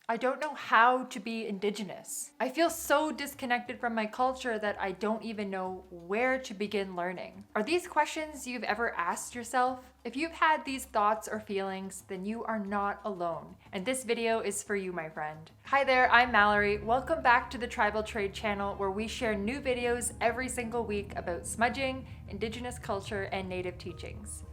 I don't know how to be Indigenous. I feel so disconnected from my culture that I don't even know where to begin learning. Are these questions you've ever asked yourself? If you've had these thoughts or feelings, then you are not alone. And this video is for you, my friend. Hi there, I'm Mallory. Welcome back to the Tribal Trade channel, where we share new videos every single week about smudging, Indigenous culture, and Native teachings.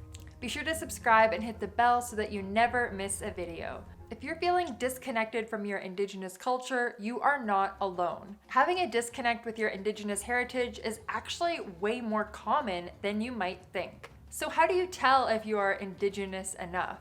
Be sure to subscribe and hit the bell so that you never miss a video. If you're feeling disconnected from your Indigenous culture, you are not alone. Having a disconnect with your Indigenous heritage is actually way more common than you might think. So how do you tell if you are Indigenous enough?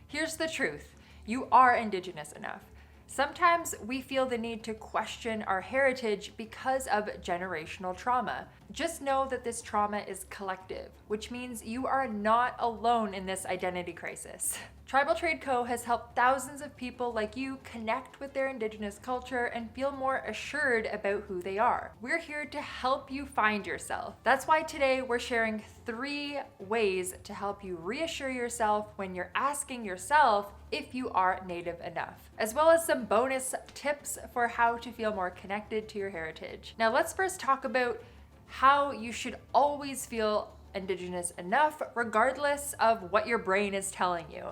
Here's the truth. You are Indigenous enough. Sometimes we feel the need to question our heritage because of generational trauma. Just know that this trauma is collective, which means you are not alone in this identity crisis. Tribal Trade Co. has helped thousands of people like you connect with their Indigenous culture and feel more assured about who they are. We're here to help you find yourself. That's why today we're sharing 3 ways to help you reassure yourself when you're asking yourself if you are Native enough, as well as some bonus tips for how to feel more connected to your heritage. Now let's first talk about how you should always feel Indigenous enough, regardless of what your brain is telling you.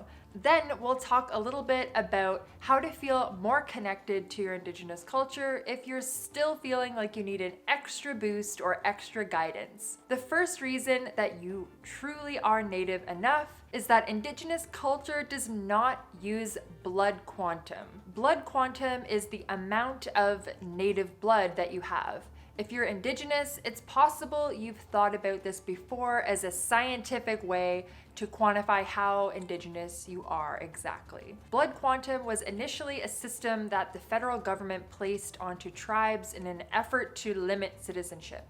Then we'll talk a little bit about how to feel more connected to your Indigenous culture if you're still feeling like you need an extra boost or extra guidance. The first reason that you truly are Native enough is that Indigenous culture does not use blood quantum. Blood quantum is the amount of Native blood that you have. If you're Indigenous, it's possible you've thought about this before as a scientific way to quantify how Indigenous you are exactly. Blood quantum was initially a system that the federal government placed onto tribes in an effort to limit citizenship.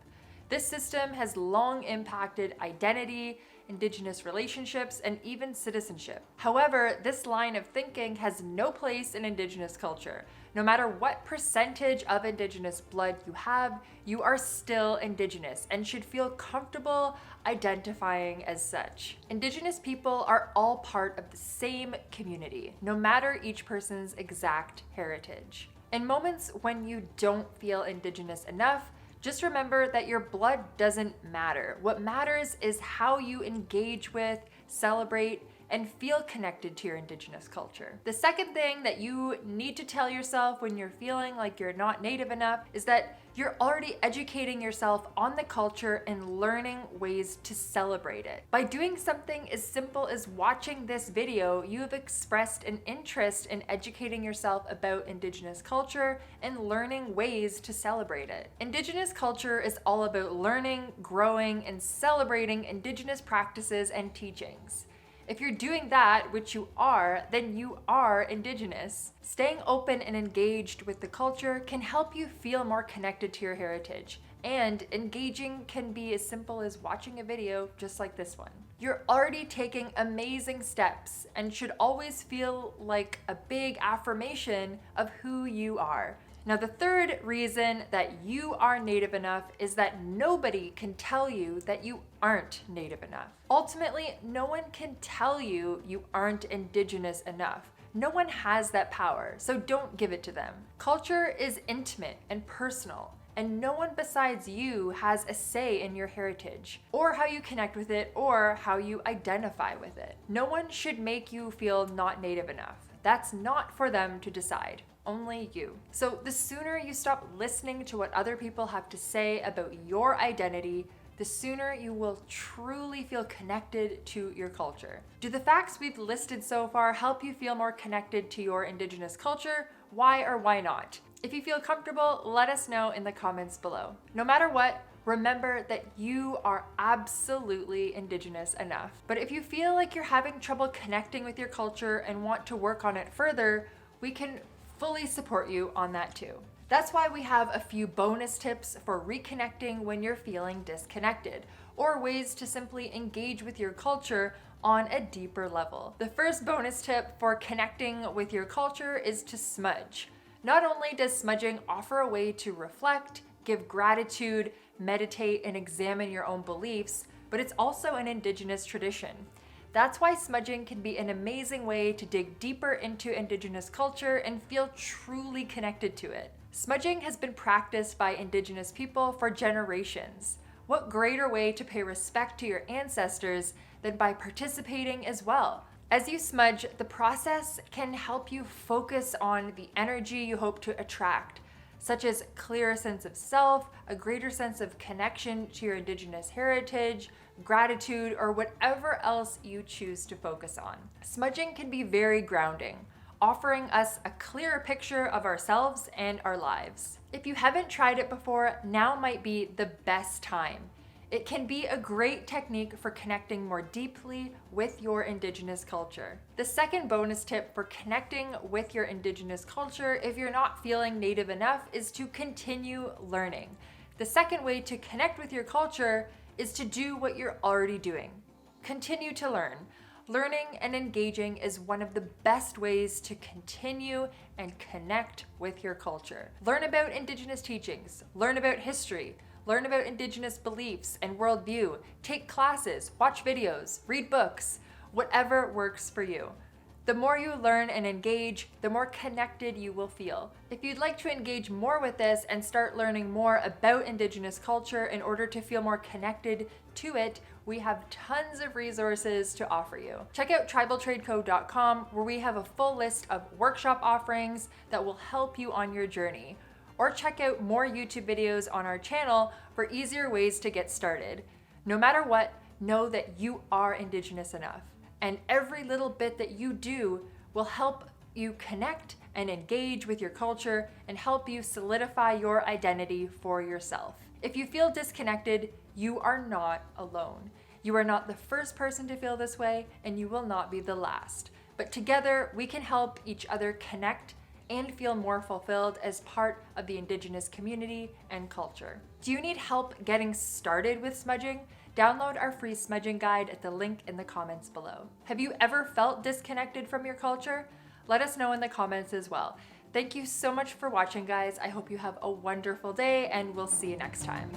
This system has long impacted identity, Indigenous relationships, and even citizenship. However, this line of thinking has no place in Indigenous culture. No matter what percentage of Indigenous blood you have, you are still Indigenous and should feel comfortable identifying as such. Indigenous people are all part of the same community, no matter each person's exact heritage. In moments when you don't feel Indigenous enough, just remember that your blood doesn't matter. What matters is how you engage with, celebrate, and feel connected to your Indigenous culture. The second thing that you need to tell yourself when you're feeling like you're not Native enough is that you're already educating yourself on the culture and learning ways to celebrate it. By doing something as simple as watching this video, you have expressed an interest in educating yourself about Indigenous culture and learning ways to celebrate it. Indigenous culture is all about learning, growing, and celebrating Indigenous practices and teachings. If you're doing that, which you are, then you are Indigenous. Staying open and engaged with the culture can help you feel more connected to your heritage. And engaging can be as simple as watching a video just like this one. You're already taking amazing steps and should always feel like a big affirmation of who you are. Now, the third reason that you are Native enough is that nobody can tell you that you aren't Native enough. Ultimately, no one can tell you you aren't Indigenous enough. No one has that power, so don't give it to them. Culture is intimate and personal, and no one besides you has a say in your heritage, or how you connect with it, or how you identify with it. No one should make you feel not Native enough. That's not for them to decide. Only you. So the sooner you stop listening to what other people have to say about your identity, the sooner you will truly feel connected to your culture. Do the facts we've listed so far help you feel more connected to your Indigenous culture? Why or why not? If you feel comfortable, let us know in the comments below. No matter what, remember that you are absolutely Indigenous enough. But if you feel like you're having trouble connecting with your culture and want to work on it further, we can fully support you on that too. That's why we have a few bonus tips for reconnecting when you're feeling disconnected, or ways to simply engage with your culture on a deeper level. The first bonus tip for connecting with your culture is to smudge. Not only does smudging offer a way to reflect, give gratitude, meditate, and examine your own beliefs, but it's also an Indigenous tradition. That's why smudging can be an amazing way to dig deeper into Indigenous culture and feel truly connected to it. Smudging has been practiced by Indigenous people for generations. What greater way to pay respect to your ancestors than by participating as well? As you smudge, the process can help you focus on the energy you hope to attract, such as clearer sense of self, a greater sense of connection to your Indigenous heritage, gratitude, or whatever else you choose to focus on. Smudging can be very grounding, offering us a clearer picture of ourselves and our lives. If you haven't tried it before, now might be the best time. It can be a great technique for connecting more deeply with your Indigenous culture. The second bonus tip for connecting with your Indigenous culture if you're not feeling Native enough is to continue learning. The second way to connect with your culture is to do what you're already doing. Continue to learn. Learning and engaging is one of the best ways to continue and connect with your culture. Learn about Indigenous teachings, learn about history, learn about Indigenous beliefs and worldview, take classes, watch videos, read books, whatever works for you. The more you learn and engage, the more connected you will feel. If you'd like to engage more with this and start learning more about Indigenous culture in order to feel more connected to it, we have tons of resources to offer you. Check out tribaltradeco.com, where we have a full list of workshop offerings that will help you on your journey. Or check out more YouTube videos on our channel for easier ways to get started. No matter what, know that you are Indigenous enough, and every little bit that you do will help you connect and engage with your culture and help you solidify your identity for yourself. If you feel disconnected, you are not alone. You are not the first person to feel this way, and you will not be the last. But together, we can help each other connect and feel more fulfilled as part of the Indigenous community and culture. Do you need help getting started with smudging? Download our free smudging guide at the link in the comments below. Have you ever felt disconnected from your culture? Let us know in the comments as well. Thank you so much for watching, guys. I hope you have a wonderful day, and we'll see you next time.